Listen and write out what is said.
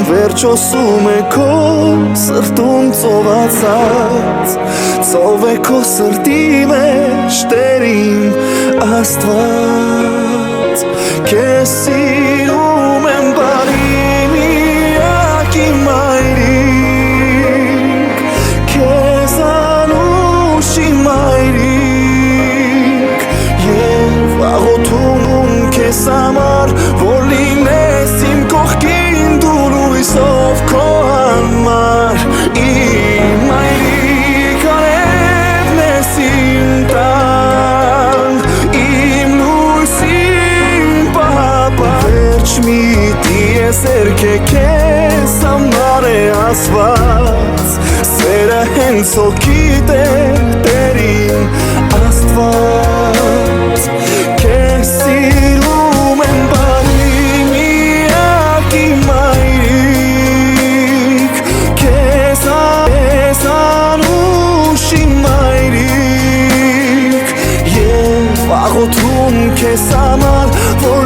Վերջոսում է քո սրտում ծովածած Ծով է քո սրտի մեջ Տերին Աստված Քեզ սիրում եմ բարի միակի մայրիկ Քեզ անուշի մայրիկ Եվ աղոթում քեզ համար Որ լինես իմ կողքին դու լույսով քո համար Իմ մայրիկ արևն ես իմ տան Իմ լույս իմ պահապան Վերջ միտի ես երգե քեզ համար է ասված Սերը հենց հոգիդ է Տերին Աստված Քեզ սիրում եմ բարի միակի մայրիկ Քեզ անուշի մայրիկ Եվ աղոթում քեզ համար որ